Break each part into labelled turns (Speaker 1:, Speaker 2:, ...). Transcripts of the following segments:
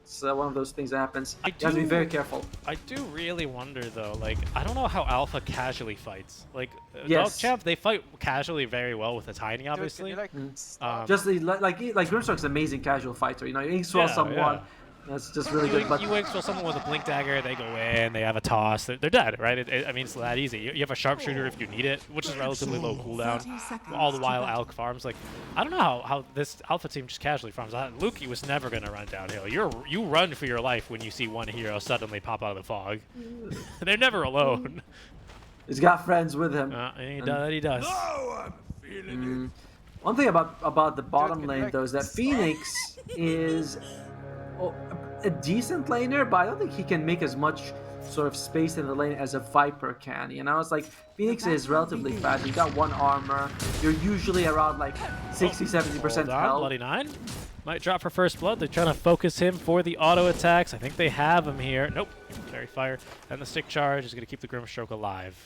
Speaker 1: It's one of those things that happens. You have to be very careful.
Speaker 2: I do really wonder though, like, I don't know how Alpha casually fights. Like,
Speaker 1: Yes.
Speaker 2: DogChamp, they fight casually very well with the Tiny, obviously.
Speaker 1: Just like Grimstroke's an amazing casual fighter. You know, you ink swell someone. That's just really good. But
Speaker 2: you ink swell someone with a blink dagger, they go in, they have a toss, they're dead, right? I mean, it's that easy. You have a sharpshooter if you need it, which is relatively low cooldown. All the while Alk farms. Like, I don't know how this Alpha team just casually farms. Luki was never gonna run downhill. You run for your life when you see one hero suddenly pop out of the fog. They're never alone.
Speaker 1: He's got friends with him.
Speaker 2: He does.
Speaker 1: One thing about the bottom lane though is that Phoenix is a decent laner, but I don't think he can make as much sort of space in the lane as a Viper can. You know, it's like Phoenix is relatively fast. You got 1 armor. You're usually around like 60-70% health.
Speaker 2: Bloody 9 might drop for first blood. They're trying to focus him for the auto attacks. I think they have him here. Nope. Fairy fire and the stick charge is going to keep the Grimstroke alive.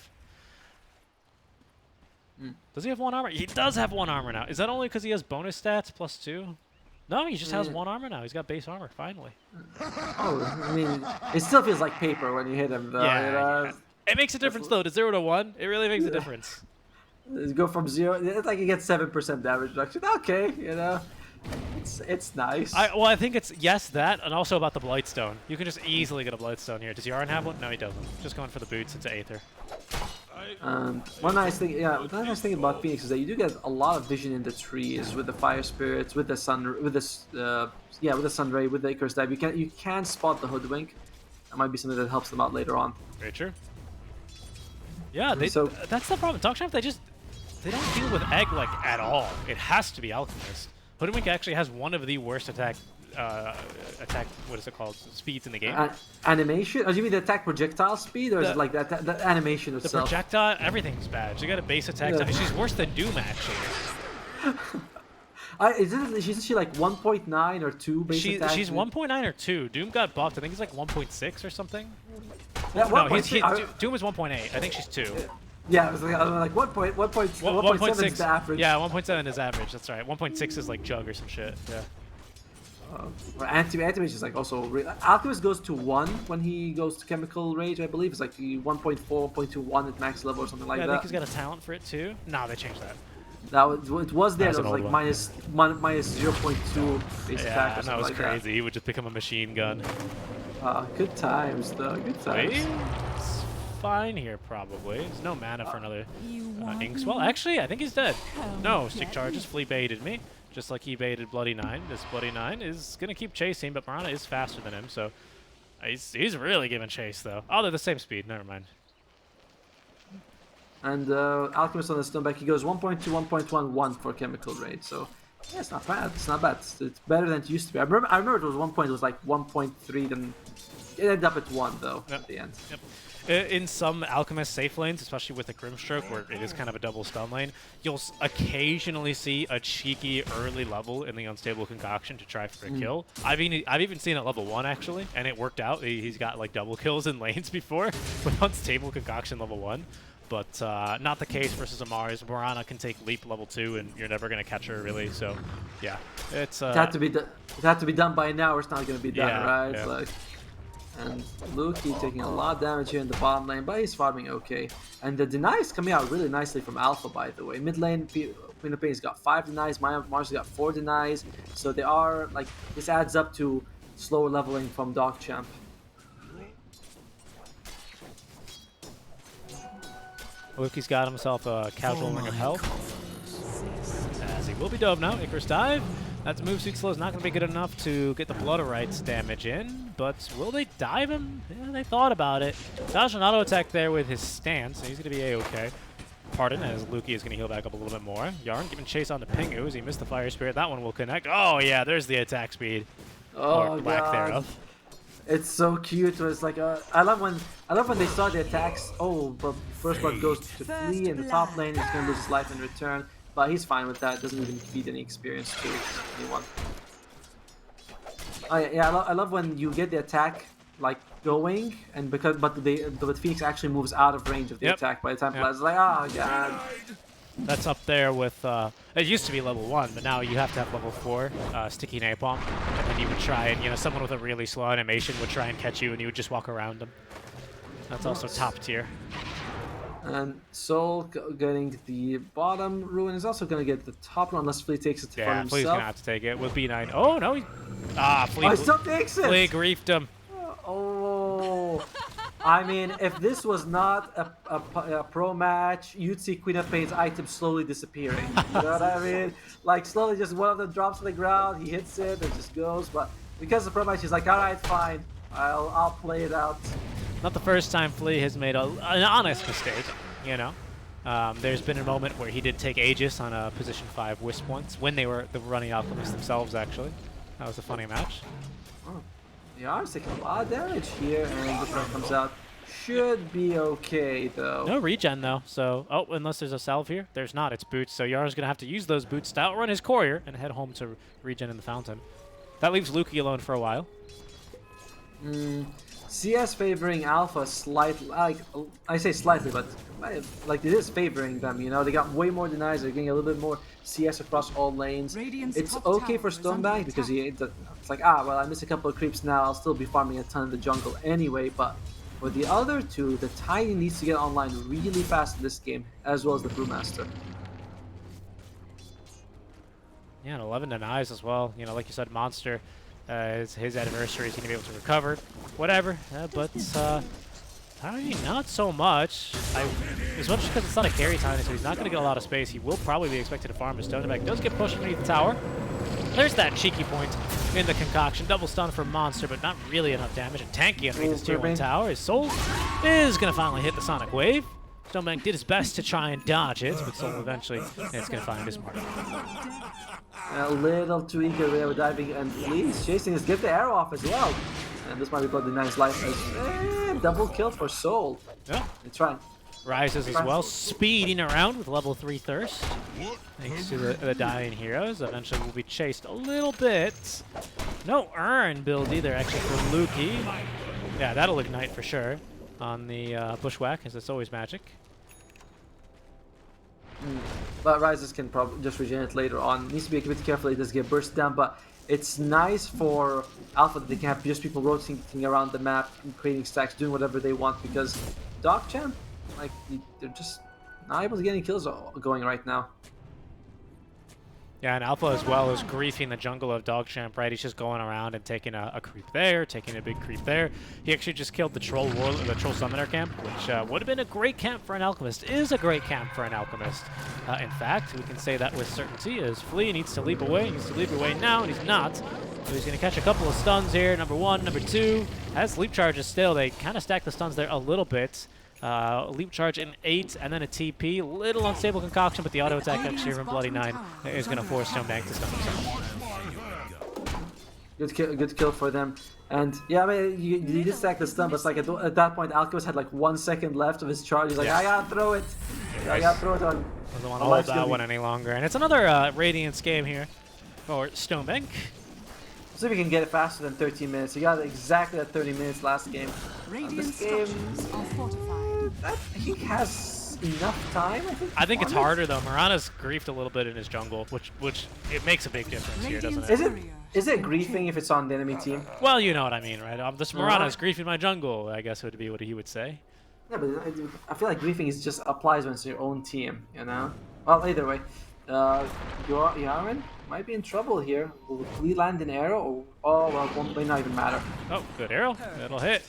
Speaker 2: Does he have 1 armor? He does have 1 armor now. Is that only because he has bonus stats +2? No, he just has 1 armor now. He's got base armor, finally.
Speaker 1: Oh, I mean, it still feels like paper when you hit him, though.
Speaker 2: Yeah,
Speaker 1: you know?
Speaker 2: It makes a difference, though. To 0 to 1, it really makes a difference.
Speaker 1: You go from 0, it's like you get 7% damage reduction. Okay, you know, it's nice.
Speaker 2: Well, I think it's, yes, that, and also about the Blightstone. You can just easily get a Blightstone here. Does Yarn have one? No, he doesn't. Just going for the boots into Aether.
Speaker 1: One nice thing, one nice thing about Phoenix is that you do get a lot of vision in the trees with the fire spirits, with the sun, with the sun ray, with the Icarus dive. You can spot the hoodwink. That might be something that helps them out later on.
Speaker 2: Very true. Yeah, that's the problem. DogChamp, they don't deal with egg like at all. It has to be Alchemist. Hoodwink actually has one of the worst attack, what is it called, speeds in the game.
Speaker 1: Animation? Oh, do you mean the attack projectile speed, or is it like that animation itself?
Speaker 2: The projectile, everything's bad. She got a base attack. Yeah. She's worse than Doom, actually.
Speaker 1: Isn't she like 1.9 or 2 base attack?
Speaker 2: She's 1.9 or 2. Doom got buffed. I think he's like 1.6 or something.
Speaker 1: Yeah,
Speaker 2: no, Doom is 1.8. I think she's 2.
Speaker 1: Yeah, I was like 1.7 is the average.
Speaker 2: Yeah, 1.7 is average. That's right. 1.6 is like Jug or some shit. Yeah.
Speaker 1: Anti-Mage is like also... Alchemist goes to 1 when he goes to Chemical Rage, I believe. It's like 1.4, 1.21 at max level or something like that.
Speaker 2: I think he's got a talent for it too. No, they changed that.
Speaker 1: It was there. It was like minus 0.2 base attack or something
Speaker 2: that was
Speaker 1: like
Speaker 2: crazy.
Speaker 1: That.
Speaker 2: He would just become a machine gun.
Speaker 1: Good times, though. Good times.
Speaker 2: Wait, it's fine here, probably. There's no mana for another Inkswell. Actually, I think he's dead. No, Stick Charges flea baited me. Just like he baited Bloody 9. This Bloody 9 is going to keep chasing, but Mirana is faster than him, so he's really giving chase, though. Oh, they're the same speed. Never mind. And
Speaker 1: Alchemist on the Stoneback, he goes 1.2, 1.11 for Chemical Rage, so yeah, it's not bad. It's not bad. It's better than it used to be. I remember it was 1 point, it was like 1.3, then it ended up at 1, though, at the end.
Speaker 2: Yep. In some Alchemist safe lanes, especially with the Grimstroke, where it is kind of a double stun lane, you'll occasionally see a cheeky early level in the Unstable Concoction to try for a kill. I've even seen it level 1, actually, and it worked out. He's got like double kills in lanes before with Unstable Concoction level 1. But not the case versus Amari's. Mirana can take leap level 2, and you're never going to catch her, really. So, yeah. It
Speaker 1: had to be done by now, or it's not going to be done, right?
Speaker 2: Yeah.
Speaker 1: Like, and Luki taking a lot of damage here in the bottom lane, but he's farming okay. And the denies coming out really nicely from Alpha, by the way. Mid lane, Queen of Pain's got 5 denies, Mars got 4 denies. So they are, like, this adds up to slower leveling from DogChamp.
Speaker 2: Luki's got himself a casual ring of health. As he will be dove now. Icarus dive. That move speed slow is not going to be good enough to get the Blood Rights damage in, but will they dive him? Yeah, they thought about it. Dodge an auto attack there with his stance, so he's going to be a-okay. Pardon, as Luki is going to heal back up a little bit more. Yarn giving chase on the Pingu as he missed the Fire Spirit. That one will connect. Oh yeah, there's the attack speed.
Speaker 1: Oh,
Speaker 2: or lack thereof.
Speaker 1: It's so cute. It's like I love when they start the attacks. Oh, but first blood goes to Flea in the top lane. He's gonna lose his life in return, but he's fine with that. Doesn't even feed any experience to anyone. Oh yeah, I love when you get the attack like going, and but Phoenix actually moves out of range of the attack by the time it's like, oh god.
Speaker 2: That's up there with, it used to be level 1, but now you have to have level 4 Sticky Napalm, and then he would try and, you know, someone with a really slow animation would try and catch you and you would just walk around him. That's also top tier.
Speaker 1: And Soul getting the bottom ruin is also going to get the top one unless Flea takes it for himself.
Speaker 2: Yeah, Flea's going to have to take it with B9. Oh, no. Flea,
Speaker 1: he still takes it!
Speaker 2: Flea griefed him.
Speaker 1: Oh, I mean, if this was not a pro match, you'd see Queen of Pain's item slowly disappearing. You know what I mean? Like, slowly just one of them drops to the ground, he hits it, it just goes. But because of the pro match, he's like, alright, fine. I'll play it out.
Speaker 2: Not the first time Flea has made an honest mistake, you know. There's been a moment where he did take Aegis on a position 5 Wisp once, when they were the running Alchemists themselves, actually. That was a funny match.
Speaker 1: Oh. Yeah, it's taking a lot of damage here, and this one comes out. Should be okay, though.
Speaker 2: No regen, though, so... Oh, unless there's a salve here. There's not, it's boots, so Yara's going to have to use those boots to outrun his courier and head home to regen in the fountain. That leaves Lukey alone for a while.
Speaker 1: CS favoring Alpha slightly, like, I say slightly, but like it is favoring them, you know, they got way more denies, they're getting a little bit more CS across all lanes. It's okay for Stonebank because it's like, well, I miss a couple of creeps now, I'll still be farming a ton in the jungle anyway, but for the other two, the Tiny needs to get online really fast in this game, as well as the Brewmaster.
Speaker 2: Yeah, and 11 denies as well, you know, like you said, Monster. His anniversary is going to be able to recover, whatever, but Tiny not so much. As much because it's not a carry Tiny, so he's not going to get a lot of space. He will probably be expected to farm his Stonebank. Does get pushed underneath the tower. There's that cheeky point in the concoction. Double stun for Monster, but not really enough damage. And tanky underneath his tier 1 tower. His Soul is going to finally hit the Sonic Wave. Stonebank did his best to try and dodge it, but Soul eventually is going to find his mark.
Speaker 1: A little too eager there with diving, and Lee's chasing us. Get the arrow off as well. And this might be Bloody Nine's life as double kill for Soul.
Speaker 2: Yeah.
Speaker 1: It's right.
Speaker 2: Rises as well, speeding around with level 3 Thirst. Thanks to the dying heroes. Eventually will be chased a little bit. No Urn build either, actually, for Lukey. Yeah, that'll ignite for sure on the Bushwhack, as it's always magic.
Speaker 1: But Rises can probably just regen it later on. Needs to be a bit careful, it does get burst down, but it's nice for Alpha that they can have just people rotating around the map, creating stacks, doing whatever they want, because DogChamp, like, they're just not able to get any kills going right now.
Speaker 2: Yeah, and Alpha as well is griefing the jungle of DogChamp, right? He's just going around and taking a creep there, taking a big creep there. He actually just killed the Troll Summoner camp, which would have been a great camp for an Alchemist, is a great camp for an Alchemist. In fact, we can say that with certainty, as Flea needs to leap away. He needs to leap away now, and he's not. So he's going to catch a couple of stuns here. Number 1, number 2. Has leap charges still. They kind of stack the stuns there a little bit. Leap charge in 8, and then a TP. Little unstable concoction, but the auto attack actually from Bloody Nine is going to force Stonebank to stun himself.
Speaker 1: Good kill for them. And yeah, I mean, you did stack the stun, but it's like at that point, Alchemist had like 1 second left of his charge. He's like, I gotta throw it. I gotta throw it on.
Speaker 2: Doesn't want to hold that one any longer. And it's another Radiance game here for Stonebank.
Speaker 1: See if we can get it faster than 13 minutes. You got exactly that 30 minutes last game. This game, I think has enough time. I think
Speaker 2: it's harder though. Mirana's griefed a little bit in his jungle, which it makes a big difference here, doesn't it?
Speaker 1: Is it griefing if it's on the enemy team?
Speaker 2: Well, you know what I mean, right? This Mirana's griefing my jungle, I guess would be what he would say.
Speaker 1: Yeah, but I feel like griefing is just applies when it's your own team, you know? Well, either way, Yaren might be in trouble here. Will Flea land an arrow? Or, well, it may not even matter.
Speaker 2: Oh, good arrow. That'll hit.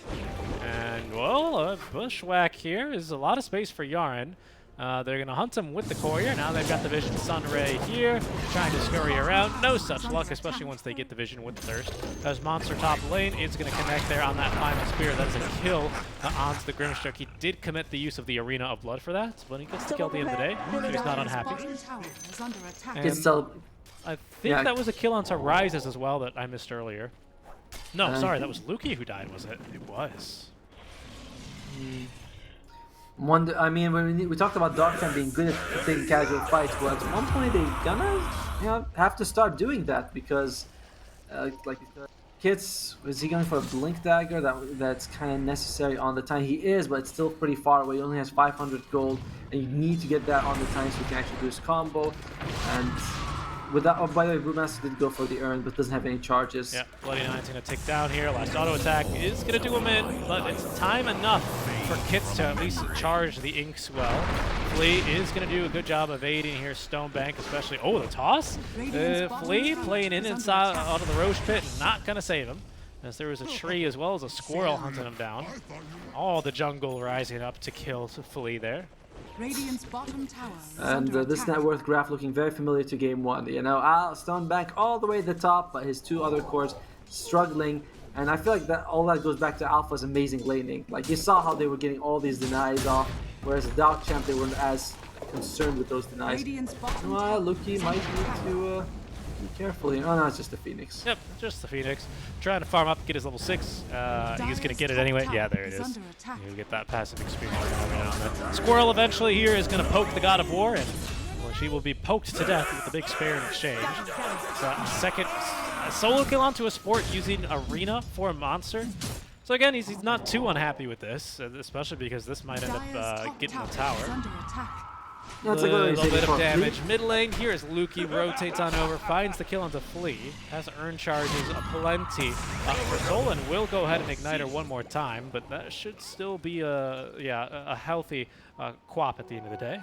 Speaker 2: And, well, Bushwhack here is a lot of space for Yaren. They're going to hunt him with the courier. Now they've got the Vision Sunray here, trying to scurry around. No such luck, especially once they get the Vision with the Thirst. As Monster top lane, it's going to connect there on that final spear. That is a kill onto the Grimstroke. He did commit the use of the Arena of Blood for that, but he gets the kill at the end of the day, so he's not unhappy. I think that was a kill onto Rises as well that I missed earlier. No, sorry, that was Lukey who died, was it? It was.
Speaker 1: I mean, when we talked about DogChamp being good at taking casual fights, well, at one point they're gonna have to start doing that because, like, Kits, is he going for a Blink Dagger? That's kind of necessary on the time. He is, but it's still pretty far away. He only has 500 gold, and you need to get that on the time so you can actually do his combo. And With that, oh, by the way, Brewmaster did go for the urn, but doesn't have any charges.
Speaker 2: Yeah, Bloody Nine's going to take down here. Last auto attack is going to do him in, but it's time enough for Kits to at least charge the inks well. Flea is going to do a good job evading here. Stonebank, especially. Oh, the toss. Flea playing inside out of the Roche pit, not going to save him, as there was a tree as well as a squirrel hunting him down. All the jungle rising up to kill Flea there.
Speaker 3: Radiant's bottom tower
Speaker 1: And this net worth graph looking very familiar to game 1. You know, Stonebank all the way to the top, but his 2 other cores struggling. And I feel like that all that goes back to Alpha's amazing laning. Like, you saw how they were getting all these denies off, whereas the DogChamp, they weren't as concerned with those denies.
Speaker 3: Radiant's bottom
Speaker 1: Well, Luki might need to be careful here. Oh no, it's just the Phoenix.
Speaker 2: Yep, just the Phoenix. Trying to farm up, get his level 6. He's going to get it anyway. Yeah, there it is. He'll get that passive experience every now and then. Squirrel eventually here is going to poke the God of War, and well, she will be poked to death with the big spare in exchange. So second solo kill onto a sport using Arena for a monster. So again, he's not too unhappy with this, especially because this might end up getting the tower.
Speaker 1: Yeah, it's
Speaker 2: A
Speaker 1: like what I
Speaker 2: little
Speaker 1: said
Speaker 2: bit of
Speaker 1: before.
Speaker 2: damage. Mid lane here as Luki rotates on over, finds the kill onto Flea, has earn charges plenty for Soul, and will go ahead and ignite her one more time, but that should still be a healthy quap at the end of the day.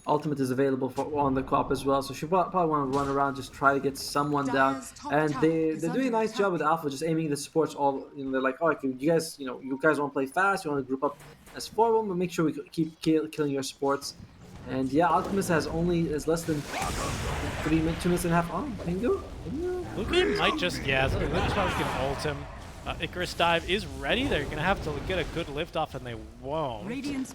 Speaker 1: Ultimate is available on the co-op as well, so she probably want to run around, just try to get someone down. And they're doing a nice job with Alpha, just aiming the supports all. You know, they're like, oh, you guys want to play fast, you want to group up as 4 of them, but make sure we keep killing your supports. And yeah, Alchemist has less than 2 minutes and a half on. Bingo.
Speaker 2: Luki might just, Luki's probably going to ult him. Icarus Dive is ready. They're going to have to get a good lift off, and they won't.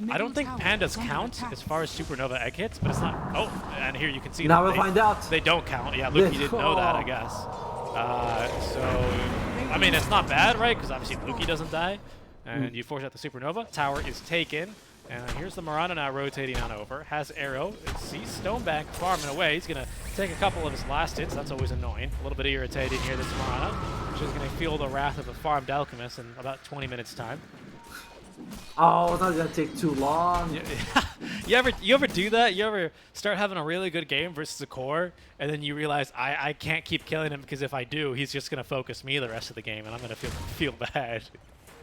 Speaker 2: I don't think Pandas count as far as Supernova egg hits, but it's not. Oh, and here you can see
Speaker 1: now we'll find out.
Speaker 2: They don't count. Yeah, Luki didn't know that, I guess. So, I mean, it's not bad, right? Because obviously Luki doesn't die, and you force out the Supernova. Tower is taken. And here's the Mirana now rotating on over. Has arrow. It sees Stonebank farming away. He's going to take a couple of his last hits. That's always annoying. A little bit irritating here, this Mirana. She's going to feel the wrath of the farmed Alchemist in about 20 minutes' time.
Speaker 1: Oh, it's not going to take too long.
Speaker 2: You ever do that? You ever start having a really good game versus a core, and then you realize I can't keep killing him because if I do, he's just going to focus me the rest of the game, and I'm going to feel bad.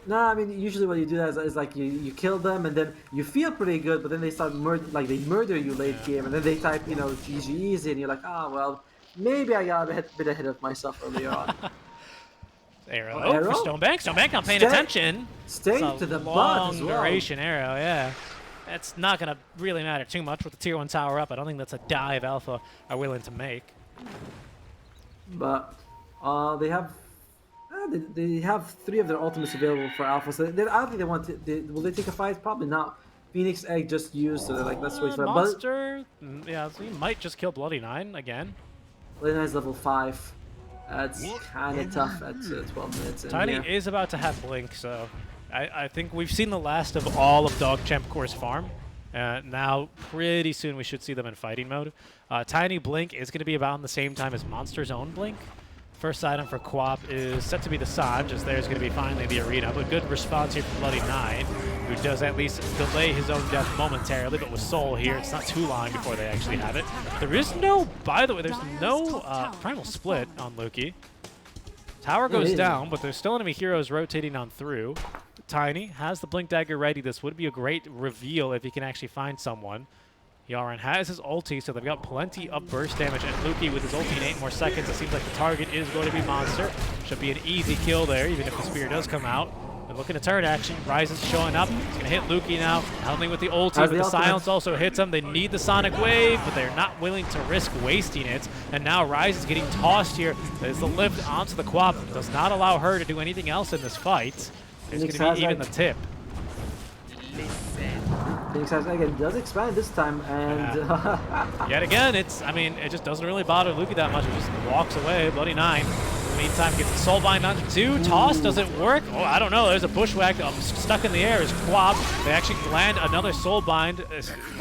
Speaker 1: No, I mean, usually what you do is like you kill them and then you feel pretty good, but then they start they murder you late game, and then they type, GG easy, and you're like, ah, well, maybe I got a bit ahead of myself earlier on.
Speaker 2: Arrow for Stonebank. Stonebank not paying attention.
Speaker 1: Stay to the butt as well.
Speaker 2: Long duration arrow, yeah. It's not going to really matter too much with the tier 1 tower up. I don't think that's a dive Alpha are willing to make.
Speaker 1: But they have 3 of their ultimates available for Alpha, so I don't think they want to. Will they take a fight? Probably not. Phoenix Egg just used, so they're like, let's wait for that.
Speaker 2: Monster, yeah, so he might just kill Bloody Nine again.
Speaker 1: Bloody Nine's level 5. It's kind of tough at 12 minutes. And
Speaker 2: Tiny is about to have Blink, so I think we've seen the last of all of DogChamp Core's farm. Now, pretty soon we should see them in fighting mode. Tiny Blink is going to be about the same time as Monster's own Blink. First item for Quap is set to be the Sanj, as there's going to be finally the arena, but good response here from Bloody Nine, who does at least delay his own death momentarily, but with Soul here, it's not too long before they actually have it. There is no, by the way, there's no Primal Split on Luki. Tower goes down, but there's still enemy heroes rotating on through. Tiny has the Blink Dagger ready. This would be a great reveal if he can actually find someone. Yaren has his ulti, so they've got plenty of burst damage, and Luki with his ulti in 8 more seconds, it seems like the target is going to be Monster. Should be an easy kill there, even if the spear does come out. They're looking to turn action. Ryze is showing up. He's going to hit Luki now, helping with the ulti, but the silence also hits him. They need the Sonic Wave, but they're not willing to risk wasting it. And now Ryze is getting tossed here. There's the lift onto the Quap. Does not allow her to do anything else in this fight. There's going to be even the tip.
Speaker 1: Phoenix again does expand this time, and
Speaker 2: yet again, it just doesn't really bother Luki that much. It just walks away. Bloody Nine. In the meantime, gets a Soulbind onto 2. Toss doesn't work. Oh, I don't know. There's a Bushwhack stuck in the air. Is Quab. They actually land another Soulbind.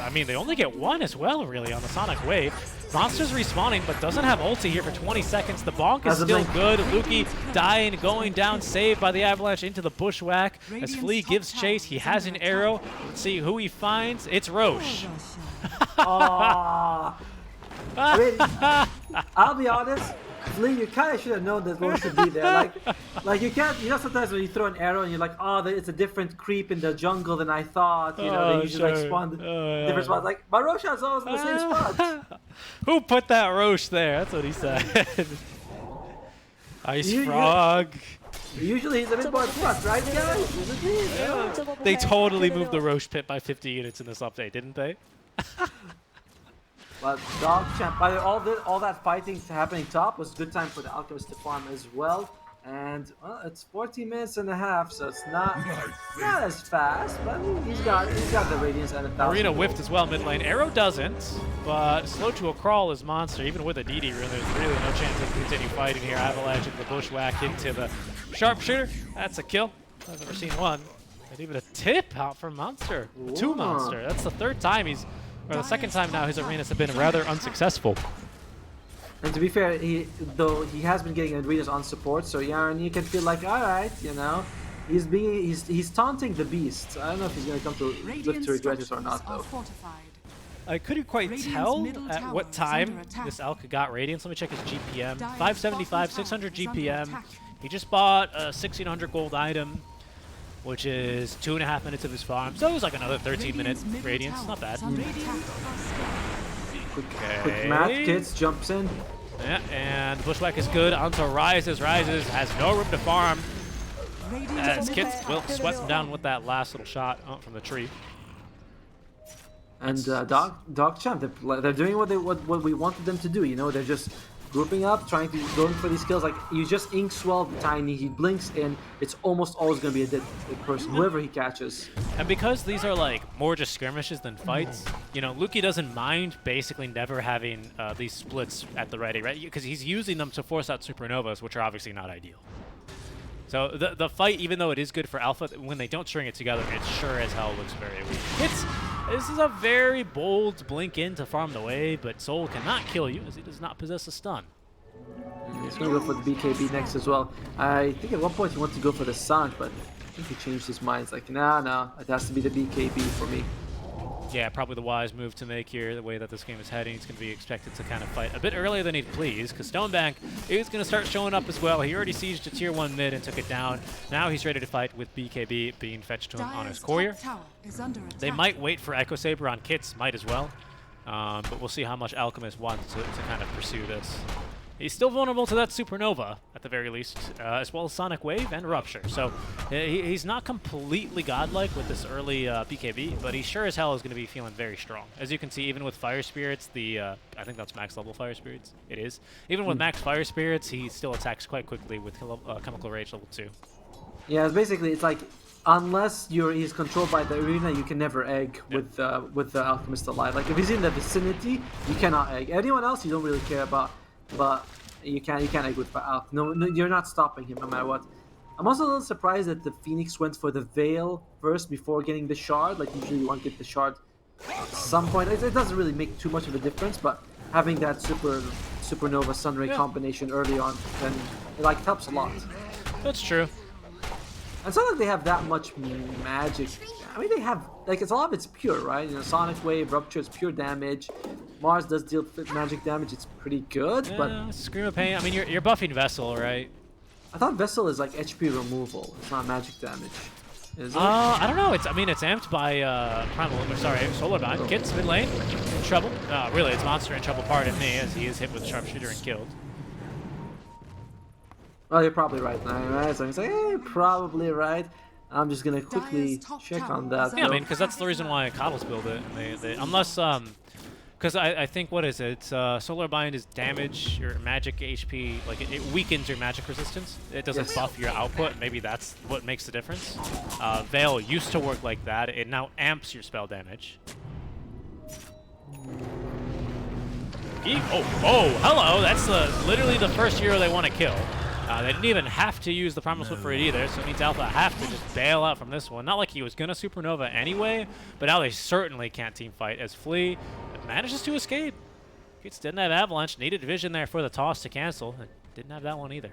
Speaker 2: I mean, they only get 1 as well, really, on the Sonic Wave. Monster's respawning, but doesn't have ulti here for 20 seconds. The bonk is still good. Luki dying, going down, saved by the avalanche into the Bushwhack. As Flea gives chase, he has an arrow. Let's see who he finds. It's Roche.
Speaker 1: I mean, I'll be honest, Lee, you kind of should have known that Roche should be there. Like you can't, sometimes when you throw an arrow and you're like, oh, it's a different creep in the jungle than I thought. They usually like spawn different spots. Like, but Roshan's always in the same spot.
Speaker 2: Who put that Roche there? That's what he said. Ice Frog.
Speaker 1: Usually he's a bit more plus, right, guys? Isn't he? Yeah.
Speaker 2: They totally moved the Roche pit by 50 units in this update, didn't they?
Speaker 1: But DogChamp, by the way, all that fighting happening top was a good time for the Alchemist to farm as well. And well, it's 14 minutes and a half, so it's not as fast. But I mean, he's got the Radiance and 1,000.
Speaker 2: Arena whiffed as well mid lane. Arrow doesn't, but slow to a crawl is Monster. Even with a DD rune, there's really no chance to continue fighting here. Avalanche into the bushwhack into the sharpshooter. That's a kill. I've never seen one. And even a tip out from Monster. Two Monster. That's the third time or the second time now his arenas have been rather unsuccessful.
Speaker 1: And to be fair, though he has been getting arenas on support, so Yaren, you can feel like, all right, he's taunting the beast. I don't know if he's gonna come to live to regret it or not, though.
Speaker 2: I couldn't quite tell at what time this Alka got Radiance. Let me check his GPM. 575, 600 GPM. He just bought a 1600 gold item, which is 2.5 minutes of his farm. So it was like another 13 minutes Radiance. Not bad.
Speaker 1: Quick math, Kids jumps in.
Speaker 2: Yeah, and the bushwhack is good. Onto Rises has no room to farm. As Kids will sweat him down with that last little shot from the tree.
Speaker 1: And DogChamp, they're doing what we wanted them to do. They're just grouping up, going for these kills. Like, you just ink swell Tiny, he blinks in, it's almost always going to be a dead person, whoever he catches.
Speaker 2: And because these are like more just skirmishes than fights, Luki doesn't mind basically never having these splits at the ready, right? Because he's using them to force out supernovas, which are obviously not ideal. So the fight, even though it is good for Alpha, when they don't string it together, it sure as hell looks very weak. This is a very bold blink in to farm the wave, but Soul cannot kill you as he does not possess a stun.
Speaker 1: He's going to go for the BKB next as well. I think at one point he wanted to go for the Sonic, but I think he changed his mind. It's like, no, it has to be the BKB for me.
Speaker 2: Yeah, probably the wise move to make here, the way that this game is heading. He's going to be expected to kind of fight a bit earlier than he'd please, because Stonebank is going to start showing up as well. He already sieged a tier 1 mid and took it down. Now he's ready to fight with BKB being fetched to him on his courier. They might wait for Echo Saber on Kits, might as well. But we'll see how much Alchemist wants to kind of pursue this. He's still vulnerable to that Supernova, at the very least, as well as Sonic Wave and Rupture. So he's not completely godlike with this early BKB, but he sure as hell is going to be feeling very strong. As you can see, even with Fire Spirits, I think that's max level Fire Spirits. It is. Even with max Fire Spirits, he still attacks quite quickly with Chemical Rage level 2.
Speaker 1: Yeah, basically, it's like, unless he's controlled by the arena, you can never egg with the Alchemist alive. Like, if he's in the vicinity, you cannot egg. Anyone else, you don't really care about. But you can't egg with Alch. No, you're not stopping him no matter what. I'm also a little surprised that the Phoenix went for the Veil first before getting the Shard. Like, usually you want to get the Shard at some point. It doesn't really make too much of a difference, but having that Supernova Sunray combination early on, then it helps a lot.
Speaker 2: That's true.
Speaker 1: And it's not like they have that much magic. I mean, they have, it's a lot of it's pure, right? Sonic Wave, Rupture, it's pure damage. Mars does deal magic damage, it's pretty good, but...
Speaker 2: Scream of Pain, I mean, you're buffing Vessel, right?
Speaker 1: I thought Vessel is like HP removal, it's not magic damage. Is it?
Speaker 2: I don't know, it's amped by Solar Bind. Kits mid lane, in trouble. Really, it's Monster in trouble, pardon me, as he is hit with Sharpshooter and killed.
Speaker 1: Well, you're probably right now, right? So I'm saying, you're probably right. I'm just gonna quickly check on that.
Speaker 2: Yeah, I mean, because that's the reason why Coddles build it. Unless, because I think, what is it? Solar Bind is damage, your magic HP, like it weakens your magic resistance. It doesn't buff your output. Maybe that's what makes the difference. Veil used to work like that. It now amps your spell damage. Oh, hello! That's literally the first hero they want to kill. They didn't even have to use the Primal Swift for it either, so it means Alpha have to just bail out from this one. Not like he was going to Supernova anyway, but now they certainly can't team fight as Flea manages to escape. Kits didn't have Avalanche, needed Vision there for the toss to cancel. Didn't have that one either.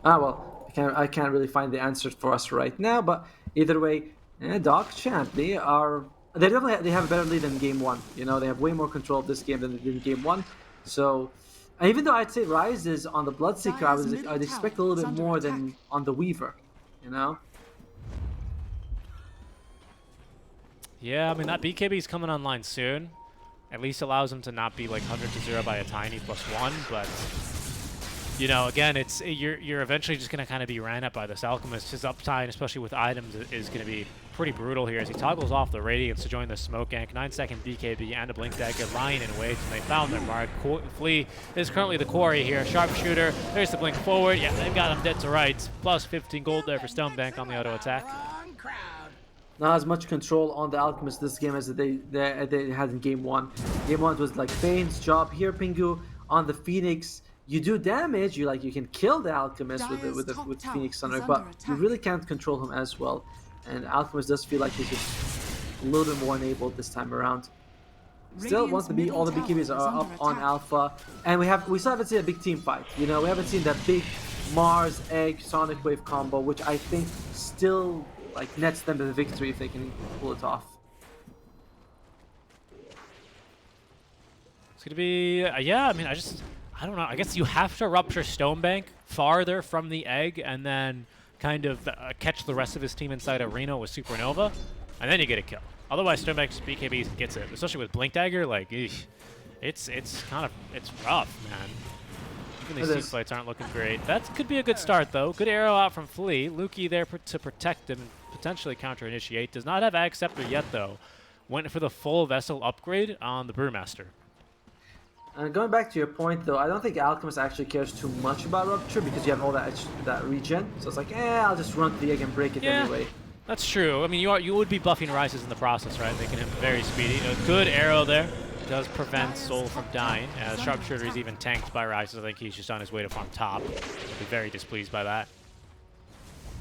Speaker 1: Well, I can't really find the answer for us right now, but either way, DogChamp, they are they have a better lead than game one. You know, they have way more control of this game than they did in game one. So, and even though I'd say Ryze is on the Bloodseeker, I'd expect a little bit more than on the Weaver. You know.
Speaker 2: Yeah, I mean that BKB is coming online soon. At least allows him to not be like 100-0 by a tiny +1, but you know, again, it's you're eventually just gonna kind of be ran up by this Alchemist. His uptime, especially with items, is gonna be pretty brutal here as he toggles off the Radiance to join the smoke gank. 9-second BKB and a Blink Dagger lying in wait, and they found their mark. Flea is currently the quarry here. Sharpshooter, there's the blink forward. Yeah, they've got him dead to rights. Plus 15 gold there for Stonebank on the auto attack.
Speaker 1: Not as much control on the Alchemist this game as they had in game one. Game one was like Fane's job here, Pingu. On the Phoenix, you do damage. You can kill the Alchemist with Phoenix Thunder, but you really can't control him as well. And Alchemist does feel like he's just a little bit more enabled this time around. Still, all the BKBs are up on Alpha, and we still haven't seen a big team fight. You know, we haven't seen that big Mars Egg Sonic Wave combo, which I think still nets them to the victory if they can pull it off.
Speaker 2: It's gonna be yeah. I mean, I don't know. I guess you have to rupture Stonebank farther from the egg, and then kind of catch the rest of his team inside Arena with Supernova, and then you get a kill. Otherwise, Stonebank's BKB gets it, especially with Blink Dagger. Like, it's rough, man. Even these team fights aren't looking great. That could be a good start, though. Good arrow out from Flea. Lukey there to protect him and potentially counter-initiate. Does not have Ag Scepter yet, though. Went for the full Vessel upgrade on the Brewmaster.
Speaker 1: Going back to your point, though, I don't think Alchemist actually cares too much about Rupture because you have all that regen. So it's like, I'll just run to the egg and break it anyway.
Speaker 2: That's true. I mean, you would be buffing Rises in the process, right? Making him very speedy. A good arrow there. Does prevent Soul from dying. Sharpshooter is even tanked by Rises. I think he's just on his way to farm top. I'll be very displeased by that.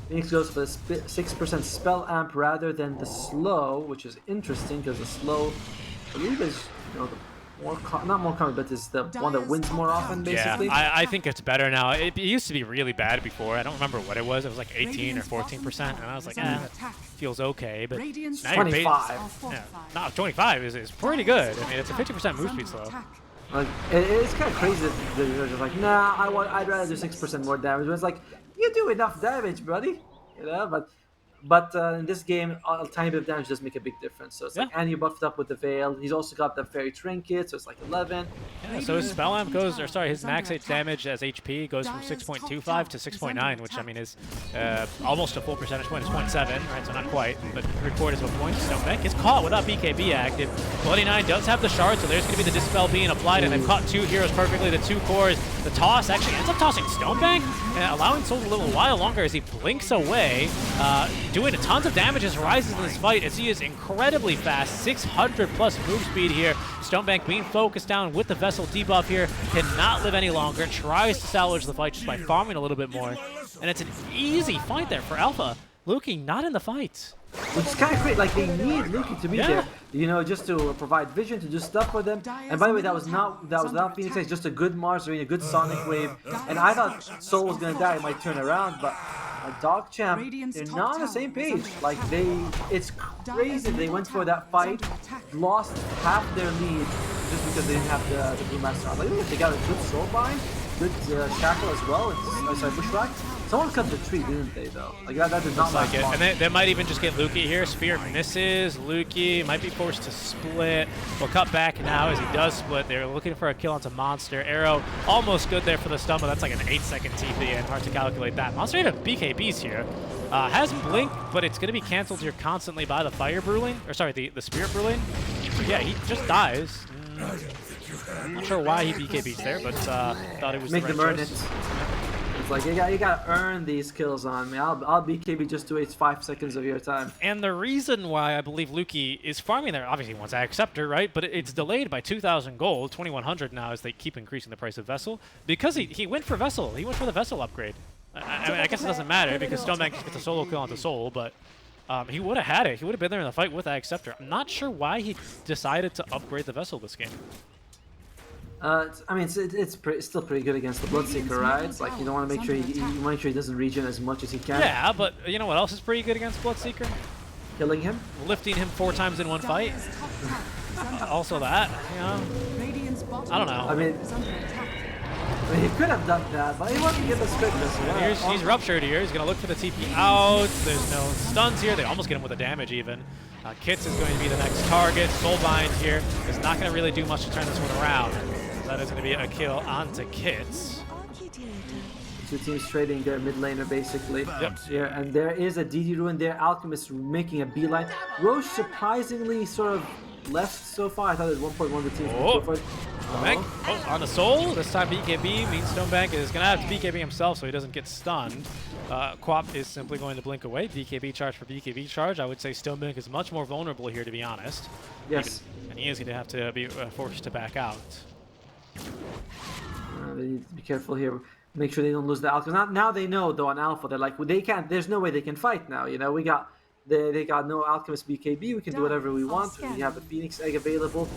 Speaker 1: Phoenix goes for the 6% spell amp rather than the slow, which is interesting because the slow, I believe, is not more common, but is the one that wins more often, basically.
Speaker 2: Yeah, I think it's better now. It used to be really bad before. I don't remember what it was. It was like 18 or 14%, and I was like, feels okay. But now
Speaker 1: 25.
Speaker 2: No, 25 is pretty good. I mean, it's a 50% move speed slow.
Speaker 1: It's kind of crazy that they're just like, nah, I'd rather do 6% more damage. But it's like, you do enough damage, buddy. You know, but in this game, a tiny bit of damage does make a big difference. So it's like, and you buffed up with the Veil. He's also got the Fairy Trinket, so it's like 11.
Speaker 2: Yeah, so his spell amp goes, or sorry, his max damage as HP goes from 6.25 to 6.9, which I mean is almost a full percentage point. It's 0.7, right? So not quite, but 3/4 of a point. Stonebank gets caught without BKB active. Bloody Nine does have the shard, so there's going to be the Dispel being applied, and they've caught two heroes perfectly. The two cores, the toss actually ends up tossing Stonebank, allowing Soul a little while longer as he blinks away, doing tons of damage as he rises in this fight as he is incredibly fast. 600 plus move speed here. Stonebank being focused down with the Vessel debuff here, cannot live any longer, tries to salvage the fight just by farming a little bit more. And it's an easy fight there for Alpha. Lukey not in the fight.
Speaker 1: Which is kind of great. Like, they need Lukey to be there, you know, just to provide vision, to do stuff for them. And by the way, that was not Phoenix X, just a good Mars Ring, a good Sonic Wave. And I thought Soul was gonna die, it might turn around, but DogChamp, they're not on the same page. Like, it's crazy. They went for that fight, lost half their lead just because they didn't have the Brewmaster. Like, look, they got a good Soul Bind, good Shackle as well. Bushwhack. Someone cut the tree, didn't they, though? Like, that did not
Speaker 2: like it. And they might even just get Lukey here. Spear misses. Lukey might be forced to split. We'll cut back now as he does split. They're looking for a kill onto Monster. Arrow almost good there for the stun, but that's like an 8-second TP, and hard to calculate that. Monster even BKBs here. Has Blink, but it's going to be canceled here constantly by the Fire Bruling. Or sorry, the Spirit Bruling. Yeah, he just dies. Not sure why he BKBs there, but thought it was
Speaker 1: make
Speaker 2: the
Speaker 1: them
Speaker 2: right
Speaker 1: earn
Speaker 2: choice.
Speaker 1: it. It's like, you gotta earn these kills on me. I'll BKB just to waste 5 seconds of your time.
Speaker 2: And the reason why I believe Lukey is farming there, obviously he wants Ag Scepter, right? But it's delayed by 2,000 gold, 2,100 now as they keep increasing the price of Vessel, because he went for Vessel. He went for the Vessel upgrade. I mean, I guess it doesn't matter because Stonebank just gets a solo kill onto Soul, but he would have had it. He would have been there in the fight with Ag Scepter. I'm not sure why he decided to upgrade the Vessel this game.
Speaker 1: I mean, it's still pretty good against the Bloodseeker, right? It's like, you don't want to make sure he doesn't regen as much as he can.
Speaker 2: Yeah, but you know what else is pretty good against Bloodseeker?
Speaker 1: killing him.
Speaker 2: lifting him 4 times in one fight.
Speaker 3: Dire's top tower is under
Speaker 2: Also that, you know,
Speaker 3: Radiant's bottom
Speaker 2: I don't know.
Speaker 3: tower
Speaker 1: I mean-
Speaker 3: is under attack.
Speaker 1: He could have done that, but he wanted to get the split this way.
Speaker 2: he's ruptured here. He's going to look for the TP out. There's no stuns here. They almost get him with the damage even. Kits is going to be the next target. Soulbind here is not going to really do much to turn this one around. That is going to be a kill onto Kits.
Speaker 1: Two teams trading their mid laner basically.
Speaker 2: Yep.
Speaker 1: Yeah, and there is a DD ruin there. Alchemist making a beeline. Roche surprisingly sort of left so far. I thought it was 1.1 the teams.
Speaker 2: Oh.
Speaker 1: Go for it.
Speaker 2: Stonebank, on the soul. This time BKB means Stonebank is going to have to BKB himself so he doesn't get stunned. Quap is simply going to blink away. BKB charge for BKB charge. I would say Stonebank is much more vulnerable here, to be honest.
Speaker 1: Yes.
Speaker 2: And he is going to have to be forced to back out.
Speaker 1: They need to be careful here. Make sure they don't lose the alpha. Now they know though on alpha they're like they can't. There's no way they can fight now. You know we got they got no alchemist BKB. We can do whatever we want. We have the Phoenix egg available.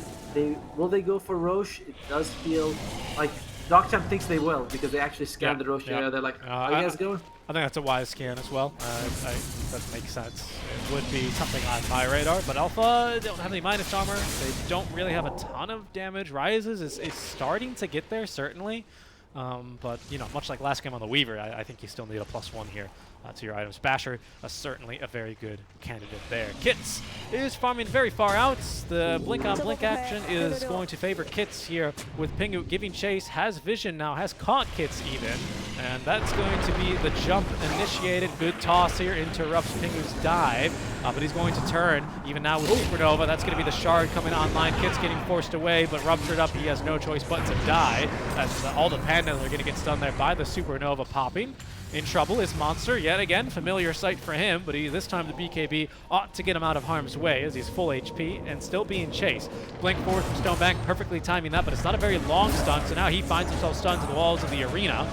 Speaker 1: Will they go for Roche? It does feel like DogChamp thinks they will because they actually scanned the Roche area. They're like, are you guys going?
Speaker 2: I think that's a wise scan as well. That makes sense. It would be something on my radar, but Alpha don't have any minus armor. They don't really have a ton of damage. Rises is starting to get there, certainly. But, you know, much like last game on the Weaver, I think you still need a +1 here to your items. Basher, certainly a very good candidate there. Kits is farming very far out. The blink-on-blink action is going to favor Kits here with Pingu giving chase, has vision now, has caught Kits even. And that's going to be the jump initiated. Good toss here, interrupts Pingu's dive. But he's going to turn, even now with Supernova. That's going to be the shard coming online. Kit's getting forced away, but ruptured up. He has no choice but to die. As all the pandas are going to get stunned there by the Supernova popping. In trouble is Monster, yet again, familiar sight for him, but this time the BKB ought to get him out of harm's way as he's full HP and still being chased. Blink forward from Stonebank, perfectly timing that, but it's not a very long stun, so now he finds himself stunned to the walls of the arena.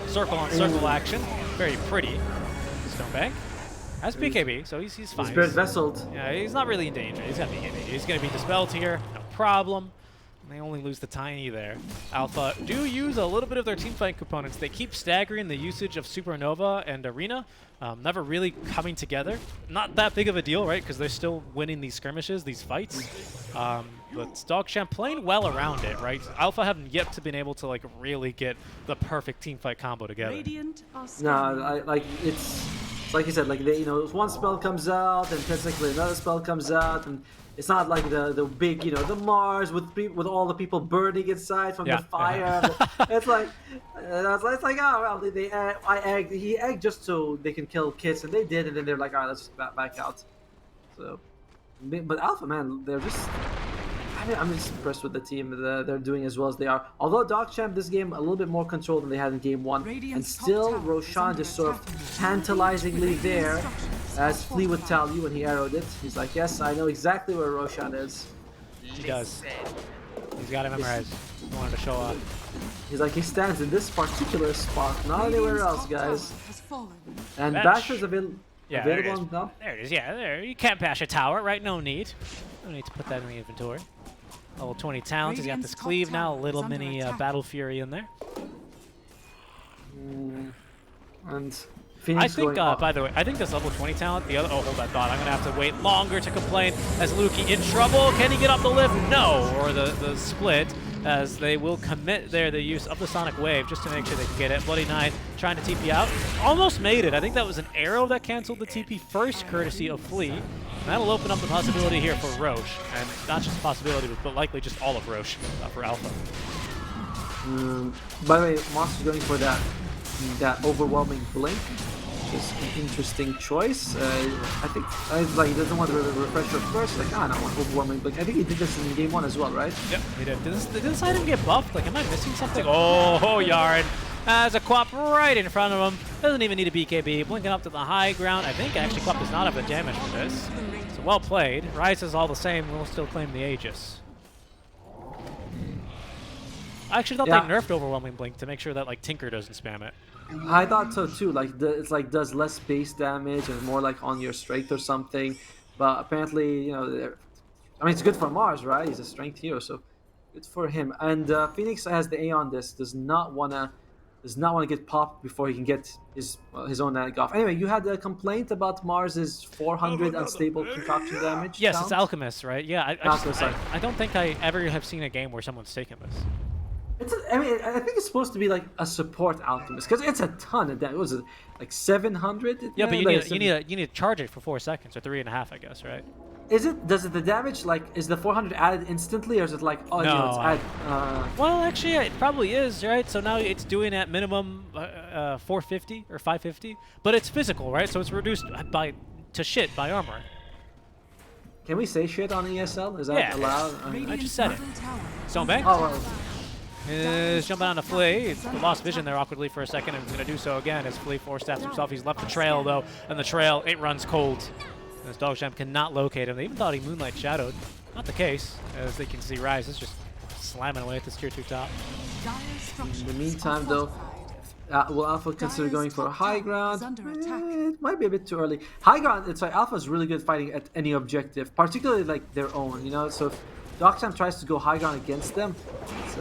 Speaker 2: Circle on circle action, very pretty. Stonebank has BKB, so he's fine.
Speaker 1: He's Spirit Vesseled.
Speaker 2: Yeah, he's not really in danger. He's got BKB. He's going to be dispelled here, no problem. They only lose the Tiny there. Alpha do use a little bit of their teamfight components. They keep staggering the usage of Supernova and Arena, never really coming together. Not that big of a deal, right? Because they're still winning these skirmishes, these fights. But DogChamp playing well around it, right? Alpha haven't yet been able to like really get the perfect teamfight combo together.
Speaker 3: Radiant are
Speaker 1: No, like it's like you said, like they, you know, one spell comes out, and 10 seconds later another spell comes out, and it's not like the big, you know, the Mars with all the people burning inside from the fire. It's like it's like oh well, he egged just so they can kill Kits, and they did, and then they're like, all right, let's just back out. So, but Alpha, man, they're just. I'm just impressed with the team they're doing as well as they are. Although DogChamp this game a little bit more control than they had in game 1, and still Roshan just sort of tantalizingly there, as Flea would tell you when he arrowed it. He's like, yes, I know exactly where Roshan is.
Speaker 2: He does. He's got it memorized. He wanted to show off.
Speaker 1: He's like, he stands in this particular spot, not anywhere else, guys.
Speaker 3: has fallen.
Speaker 1: And
Speaker 2: Bench.
Speaker 1: Basher's available
Speaker 2: There
Speaker 1: now.
Speaker 2: There it is. Yeah, there. You can't bash a tower, right? No need. No need to put that in the inventory. Level 20 talent. He's got this cleave now. A little mini Battle Fury in there.
Speaker 1: And Phoenix
Speaker 2: I think,
Speaker 1: going
Speaker 2: by the way, I think this level 20 talent, the other, oh, hold that thought. I'm going to have to wait longer to complain as Luki in trouble. Can he get up the lift? No. Or the split, as they will commit there the use of the Sonic Wave just to make sure they can get it. Bloody Knight trying to TP out. Almost made it. I think that was an arrow that canceled the TP first, courtesy of Flea. And that'll open up the possibility here for Roche. And not just a possibility, but likely just all of Roche for Alpha.
Speaker 1: By the way, Monster's going for that overwhelming blink, which is an interesting choice. I think he doesn't want the refresher first. Like, I don't want overwhelming blink. I think he did this in game 1 as well, right?
Speaker 2: Yep, he did. Did this item get buffed? Like, am I missing something? Oh, Yard has a Quap right in front of him. Doesn't even need a BKB. Blinking up to the high ground. I think actually Quap does not have the damage for this. So well played. Rise is all the same. We'll still claim the Aegis. I actually thought they nerfed Overwhelming Blink to make sure that like Tinker doesn't spam it.
Speaker 1: I thought so too. Like it's like does less base damage and more like on your strength or something. But apparently, you know, I mean, it's good for Mars, right? He's a strength hero, so good for him. And Phoenix has the A on this. Does not wanna does not want to get popped before he can get his own nag off. Anyway, you had a complaint about Mars's 400 unstable concoction damage.
Speaker 2: Yes,
Speaker 1: count?
Speaker 2: it's Alchemist, right? Yeah, I don't think I ever have seen a game where someone's taken this.
Speaker 1: I think it's supposed to be like a support alchemist because it's a ton of damage. Was it like 700?
Speaker 2: Yeah, but you need to charge it for 4 seconds or 3.5, I guess, right?
Speaker 1: Does it the damage like is the 400 added instantly or is it like
Speaker 2: No,
Speaker 1: it's added?
Speaker 2: Well, actually, it probably is, right? So now it's doing at minimum 450 or 550, but it's physical, right? So it's reduced to shit by armor.
Speaker 1: Can we say shit on ESL? Is that allowed?
Speaker 2: I just said it. Stonebank
Speaker 1: Oh well.
Speaker 2: is jumping on the Flea. He lost vision there awkwardly for a second, and he's going to do so again as Flea four-stabs himself. He's left the trail, though, and the trail, it runs cold. As DogChamp cannot locate him. They even thought he Moonlight Shadowed. Not the case, as they can see Rise is just slamming away at this tier 2 top.
Speaker 1: In the meantime, though, will Alpha consider going for a high ground? It might be a bit too early. High ground, it's like Alpha is really good fighting at any objective, particularly like their own, you know? So if DogChamp tries to go high ground against them, it's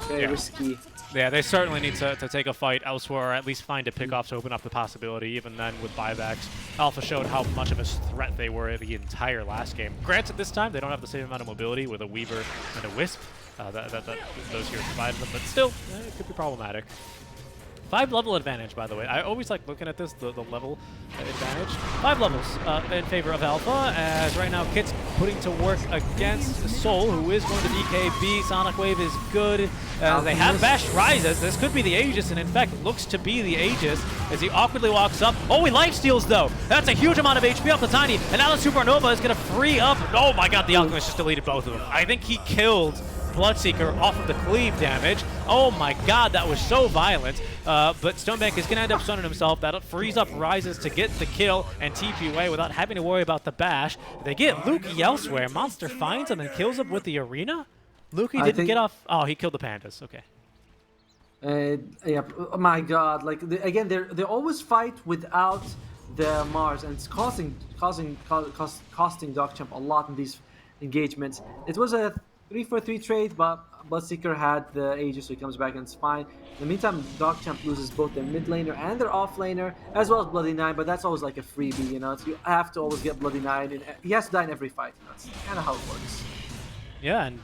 Speaker 1: very risky.
Speaker 2: Yeah, they certainly need to take a fight elsewhere, or at least find a pickoff to open up the possibility. Even then, with buybacks, Alpha showed how much of a threat they were the entire last game. Granted, this time they don't have the same amount of mobility with a Weaver and a Wisp that those heroes provided them, but still, it could be problematic. 5-level advantage, by the way. I always like looking at this, the level advantage. 5 levels in favor of Alpha, as right now Kit's putting to work against Soul, who is going to BKB. Sonic Wave is good. They have bashed Rises. This could be the Aegis, and in fact looks to be the Aegis as he awkwardly walks up. Oh, he lifesteals, though. That's a huge amount of HP off the Tiny, and now the Supernova is going to free up. Oh my god, the Alchemist just deleted both of them. I think he killed Bloodseeker off of the cleave damage. Oh my god, that was so violent. But Stonebank is going to end up stunning himself. That frees up Rises to get the kill and TP away without having to worry about the bash. They get Lukey elsewhere. Monster finds him and kills him with the arena. Lukey didn't get off. Oh, he killed the pandas. Okay.
Speaker 1: Yeah, oh my god. Like, again, they always fight without the Mars, and it's costing DogChamp a lot in these engagements. It was a 3-for-3 trade, but Bloodseeker had the Aegis, so he comes back and it's fine. In the meantime, DogChamp loses both their mid laner and their off laner, as well as Bloody 9, but that's always like a freebie, you know? You have to always get Bloody 9, and he has to die in every fight. That's kind of how it works.
Speaker 2: Yeah, and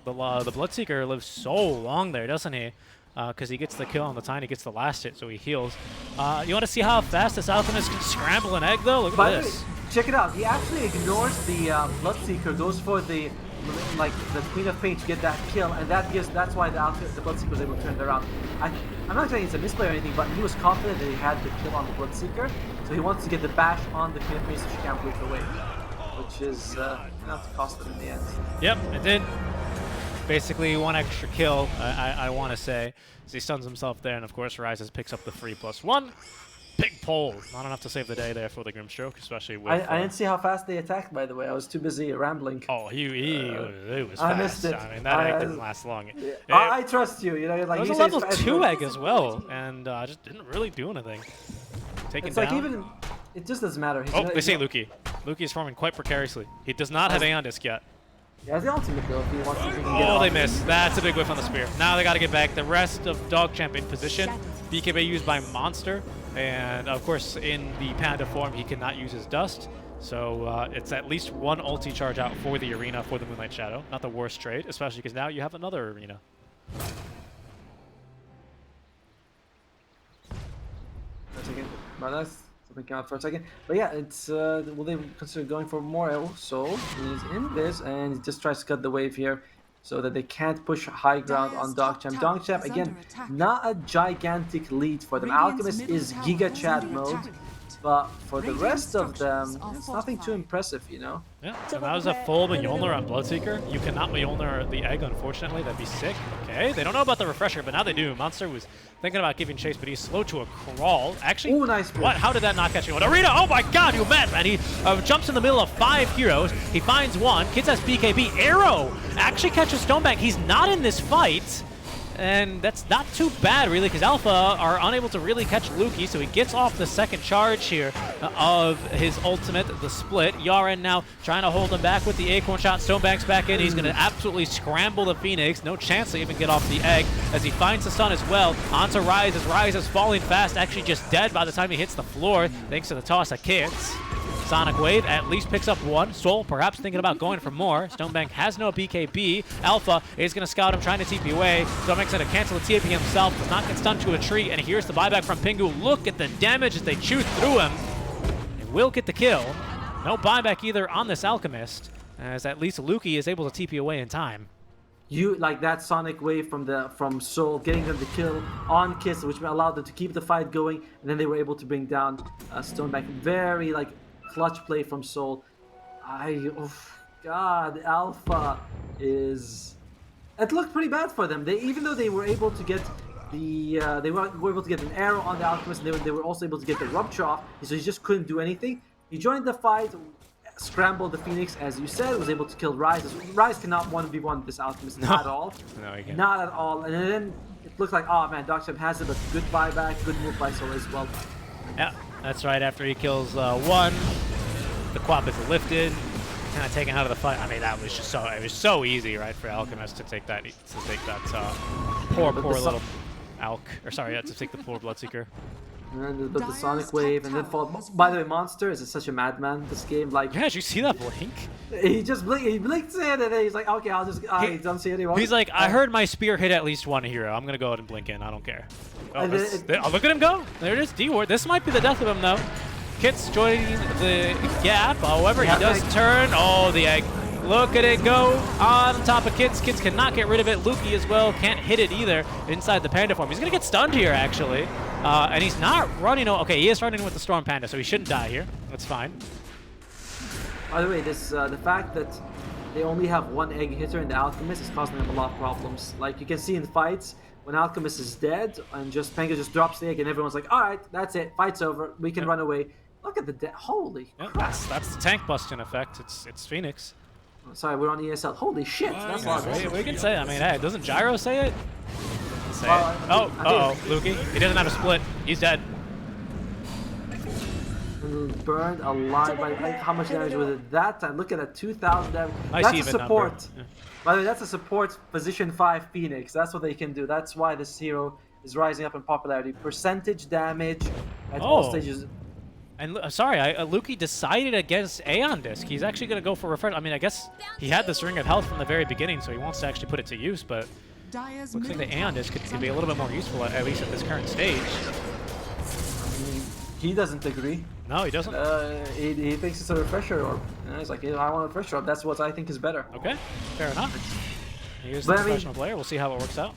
Speaker 2: the Bloodseeker lives so long there, doesn't he? Because he gets the kill on the Tiny, gets the last hit, so he heals. You want to see how fast this Alchemist can scramble an egg, though? Look at this.
Speaker 1: Check it out. He actually ignores the Bloodseeker, goes for the Queen of Pain to get that kill, and that's why the Bloodseeker was able to turn it around. I'm not saying it's a misplay or anything, but he was confident that he had the kill on the Bloodseeker, so he wants to get the bash on the Queen of Pain so she can't break away, which is enough to cost him in the end. Yep,
Speaker 2: it did. Basically, one extra kill, I want to say, as he stuns himself there, and of course Rises picks up the 3+1. Big pull. Not enough to save the day there for the Grimstroke, especially with...
Speaker 1: I didn't see how fast they attacked, by the way. I was too busy rambling.
Speaker 2: Oh, it was fast.
Speaker 1: I missed it.
Speaker 2: I mean, that egg didn't last long.
Speaker 1: Yeah. I trust you. You know, like,
Speaker 2: it was a level 2 egg as well, and just didn't really do anything. Taken down.
Speaker 1: Like even... It just doesn't matter.
Speaker 2: They say Lukey. Lukey is forming quite precariously. He does not have Aeon Disc yet.
Speaker 1: Yeah, the ultimate though, if he wants to get it
Speaker 2: they missed. That's a big whiff on the spear. Now they got to get back. The rest of DogChamp in position. BKB used by Monster. And of course, in the Panda form, he cannot use his Dust. So it's at least one ulti charge out for the arena for the Moonlight Shadow. Not the worst trade, especially because now you have another arena.
Speaker 1: Something came out for a second, but yeah, it's will they consider going for more? Also, he's in this and he just tries to cut the wave here so that they can't push high ground on DogChamp. DogChamp again, not a gigantic lead for them. Alchemist is Giga Chad mode, but for the rest of them, it's nothing too impressive, you know.
Speaker 2: Yeah, so that was a full Mjolnir on Bloodseeker. You cannot Mjolnir the egg, unfortunately. That'd be sick. Okay, they don't know about the refresher, but now they do. Monster was thinking about giving chase, but he's slow to a crawl. Actually,
Speaker 1: ooh, nice.
Speaker 2: What? How did that not catch him? Arena! Oh my god, you mad, man. He jumps in the middle of 5 heroes. He finds one. Kids has BKB. Arrow actually catches Stonebank. He's not in this fight. And that's not too bad, really, because Alpha are unable to really catch Lukey, so he gets off the second charge here of his ultimate, the split. Yaren now trying to hold him back with the Acorn shot. Stonebank's back in. He's going to absolutely scramble the Phoenix. No chance to even get off the egg as he finds the stun as well. Onto Rise as Rise is falling fast, actually just dead by the time he hits the floor, thanks to the toss of Kits. Sonic Wave at least picks up one. Soul perhaps thinking about going for more. Stonebank has no BKB. Alpha is going to scout him, trying to TP away. Stonebank's going to cancel the TP himself, does not get stunned to a tree, and here's the buyback from Pingu. Look at the damage as they chew through him. They will get the kill. No buyback either on this Alchemist, as at least Lukey is able to TP away in time.
Speaker 1: You like that Sonic Wave from Soul, getting them the kill on Kiss, which allowed them to keep the fight going, and then they were able to bring down Stonebank. Very like clutch play from Soul. God, Alpha is. It looked pretty bad for them. Even though they were able to get the they were able to get an arrow on the Alchemist, and they were also able to get the rupture off. So he just couldn't do anything. He joined the fight, scrambled the Phoenix, as you said, was able to kill Rise. Rise cannot 1v1 this Alchemist at all.
Speaker 2: No, he can't.
Speaker 1: Not at all. And then it looked like, oh man, DogChamp has it, but good buyback, good move by Soul as well.
Speaker 2: Yeah, that's right. After he kills one, the quap is lifted, kind of taken out of the fight. I mean, that was just it was so easy, right, for Alchemist to take that poor little Alk, or sorry, to take the poor Bloodseeker.
Speaker 1: And the Sonic Wave, and then fall. By the way, Monster is such a madman this game. Like,
Speaker 2: yeah, did you see that blink?
Speaker 1: He just blinks in, and then he's like, okay, I don't see anyone.
Speaker 2: He's like, I heard my spear hit at least one hero. I'm gonna go ahead and blink in. I don't care. Oh, look at him go! There it is, D-Ward. This might be the death of him, though. Kit's joining the gap. However, he does turn. Oh, the egg. Look at it go on top of Kits. Kits cannot get rid of it. Lukey as well can't hit it either inside the Panda form. He's going to get stunned here, actually. And he's not running. Okay, he is running with the Storm Panda, so he shouldn't die here. That's fine.
Speaker 1: By the way, the fact that they only have one egg hitter in the Alchemist is causing them a lot of problems. Like, you can see in fights, when Alchemist is dead, and Panga just drops the egg, and everyone's like, alright, that's it. Fight's over. We can run away. Look at the holy crap.
Speaker 2: That's the tank busting effect. It's Phoenix.
Speaker 1: Oh, sorry, we're on ESL. Holy shit, that's a lot of damage.
Speaker 2: We can say, I mean, hey, doesn't Gyro say it? Say it. Uh-oh, Lukey. He doesn't have a split. He's dead.
Speaker 1: Burned alive by how much damage was it that time? Look at that, 2,000 damage.
Speaker 2: Nice
Speaker 1: That's a
Speaker 2: even
Speaker 1: support.
Speaker 2: Yeah.
Speaker 1: By the way, that's a support position 5 Phoenix. That's what they can do. That's why this hero is rising up in popularity. Percentage damage at all stages.
Speaker 2: And sorry, Lukey decided against Aeon Disc. He's actually going to go for refresh. I mean, I guess he had this Ring of Health from the very beginning, so he wants to actually put it to use, but looks like the Aeon Disc could be a little bit more useful, at least at this current stage.
Speaker 1: I mean, he doesn't agree.
Speaker 2: No, he doesn't.
Speaker 1: He thinks it's a refresher orb. He's like, I want a refresher orb. That's what I think is better.
Speaker 2: Okay, fair enough. Here's the professional player. We'll see how it works out.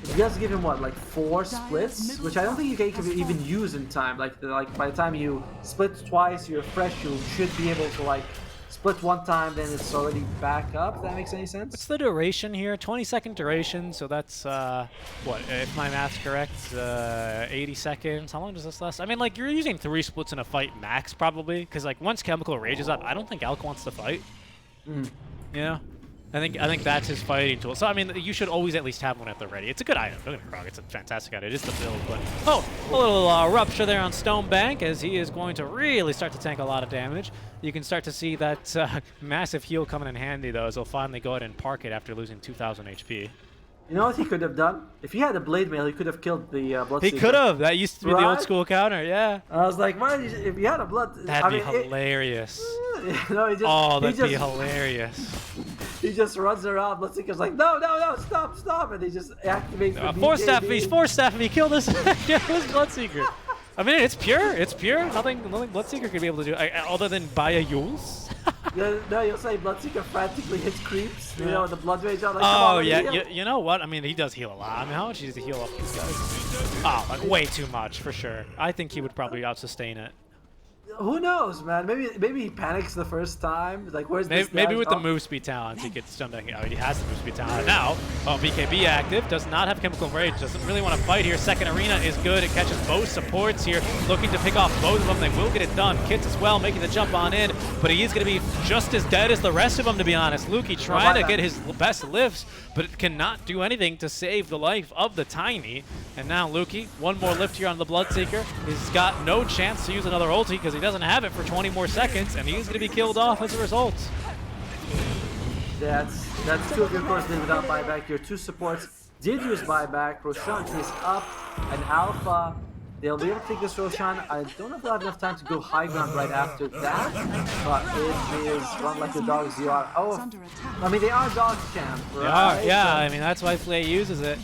Speaker 1: You guys give him what, like 4 splits, which I don't think you can even use in time. Like by the time you split twice, you're fresh. You should be able to like split one time, then it's already back up. If that makes any sense.
Speaker 2: What's the duration here? 20-second duration. So that's what, if my math's correct, 80 seconds. How long does this last? I mean, like you're using 3 splits in a fight max probably, because like once Chemical rages up, I don't think Alk wants to fight. You know. I think that's his fighting tool. So I mean, you should always at least have one at the ready. It's a good item. Don't get me wrong. It's a fantastic item. It is the build, but a little rupture there on Stonebank as he is going to really start to tank a lot of damage. You can start to see that massive heal coming in handy though, as he'll finally go ahead and park it after losing 2,000 HP.
Speaker 1: You know what he could have done? If he had a blade mail, he could have killed the Bloodseeker.
Speaker 2: He could have. That used to be the old school counter. Yeah.
Speaker 1: I was like, man, if you had a blood,
Speaker 2: that'd be hilarious.
Speaker 1: No,
Speaker 2: that'd be hilarious.
Speaker 1: He just runs around. Bloodseeker's like, no, stop, and he just activates the
Speaker 2: He's force-staff me. Kill this Bloodseeker. I mean, it's pure. It's pure. Nothing Bloodseeker could be able to do other than buy a Yules.
Speaker 1: No, you'll say Bloodseeker frantically hits creeps. You know, the blood rage on. Like,
Speaker 2: oh yeah, you know what? I mean, he does heal a lot. I mean, how much does he heal off these guys? Oh, like way too much for sure. I think he would probably out-sustain it.
Speaker 1: who knows, man? Maybe he panics the first time. Like, where's this?
Speaker 2: Maybe with the
Speaker 1: oh.
Speaker 2: move speed talent, he gets stun back. Oh, he has the move speed talent now. Oh, BKB active, does not have chemical rage, doesn't really want to fight here. Second arena is good. It catches both supports here, looking to pick off both of them. They will get it done. Kits as well, making the jump on in, but he is going to be just as dead as the rest of them, to be honest. Lukey trying to get his best lifts, but it cannot do anything to save the life of the Tiny. And now Lukey, one more lift here on the Bloodseeker. He's got no chance to use another ulti because he doesn't have it for 20 more seconds, and he's going to be killed off as a result.
Speaker 1: That's two of your cores did without buyback. Your two supports did use buyback. Roshan is up, and Alpha, they'll be able to take this Roshan. I don't know if they'll have enough time to go high ground right after that, but it is run like the dogs you are. Oh, I mean, they are DogChamp, right?
Speaker 2: Yeah, I mean, that's why Flay uses it.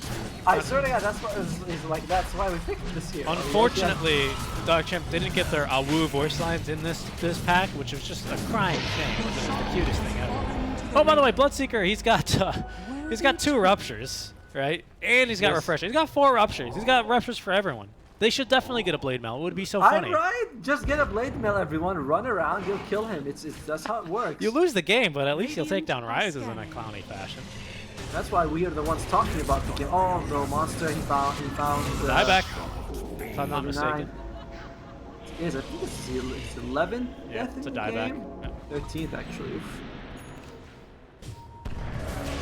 Speaker 1: I swear to God, that's what is like. That's why we picked this here.
Speaker 2: Unfortunately, DogChamp didn't get their Awu voice lines in this pack, which was just a crying thing. It was the cutest thing ever. Oh, by the way, Bloodseeker, he's got 2 ruptures, right? And he's got refresher. He's got 4 ruptures. He's got ruptures for everyone. They should definitely get a blade mail. It would be so funny.
Speaker 1: Right? Just get a blade mail, everyone. Run around, you'll kill him. That's how it works.
Speaker 2: You lose the game, but at least you'll take down Rises in a clowny fashion.
Speaker 1: That's why we are the ones talking about the game. Oh no, monster! He found.
Speaker 2: Dieback, if I'm not mistaken.
Speaker 1: Yes, I think it's 11.
Speaker 2: Yeah, it's a dieback. Yeah.
Speaker 1: 13th actually.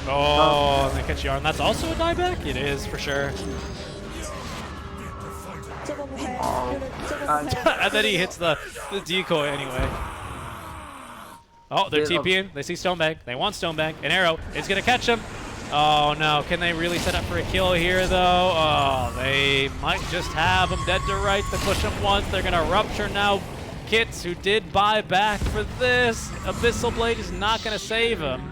Speaker 2: Oh, they catch Yarn. That's also a dieback. It is for sure. And then he hits the decoy anyway. Oh, they're TPing. They see Stonebag. They want Stonebag. An arrow is going to catch him. Oh, no. Can they really set up for a kill here, though? Oh, they might just have him dead to rights. They push him once. They're going to rupture now. Kits, who did buy back for this. Abyssal Blade is not going to save him.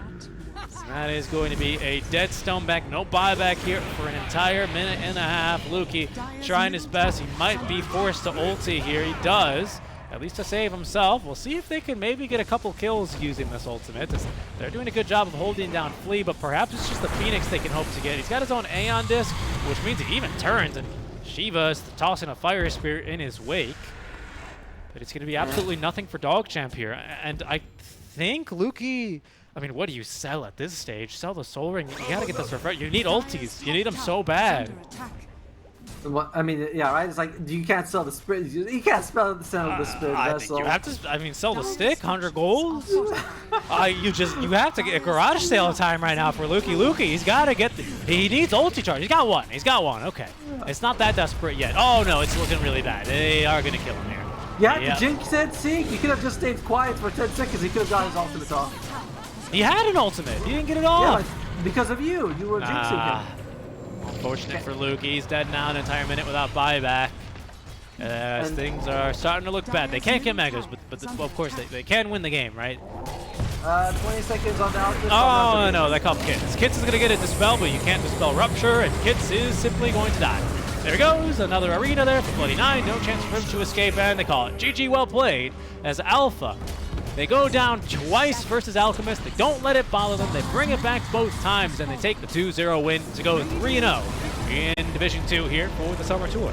Speaker 2: That is going to be a dead Stoneback. No buyback here for an entire minute and a half. Lukey trying his best. He might be forced to ulti here. He does, at least to save himself. We'll see if they can maybe get a couple kills using this ultimate. They're doing a good job of holding down Flea, but perhaps it's just the Phoenix they can hope to get. He's got his own Aeon Disc, which means he even turns, and Shiva is tossing a Fire Spirit in his wake. But it's going to be absolutely nothing for DogChamp here. And I think Lukey... I mean, what do you sell at this stage? Sell the Soul Ring. You gotta get this refresh. You need ultis. You need them so bad.
Speaker 1: Well, I mean, yeah, right? It's like, you can't sell the spirit. You can't sell the spirit
Speaker 2: I
Speaker 1: vessel.
Speaker 2: think you have to, I mean, sell the stick, 100 golds. You have to get a garage sale time right now for Lukey. Lukey, he's gotta get, he needs ulti charge. He's got one, okay. It's not that desperate yet. Oh no, it's looking really bad. They are gonna kill him here.
Speaker 1: Yeah, the Jinx said, see, he could have just stayed quiet for 10 seconds. He could have got his ultimate off.
Speaker 2: He had an ultimate. He didn't get it off.
Speaker 1: Yeah, because of you. You were jinxing him.
Speaker 2: Unfortunate for Luke. He's dead now an entire minute without buyback. As things are starting to look bad. They can't get Megas, but of course they can win the game, right?
Speaker 1: 20 seconds on the outlet.
Speaker 2: Oh, no, they call Kits. Kits is going to get a Dispel, but you can't Dispel Rupture, and Kits is simply going to die. There he goes, another arena there for Bloody 9. No chance for him to escape, and they call it GG, well played, as Alpha. They go down twice versus Alchemist. They don't let it bother them. They bring it back both times, and they take the 2-0 win to go 3-0 in Division 2 here for the Summer Tour.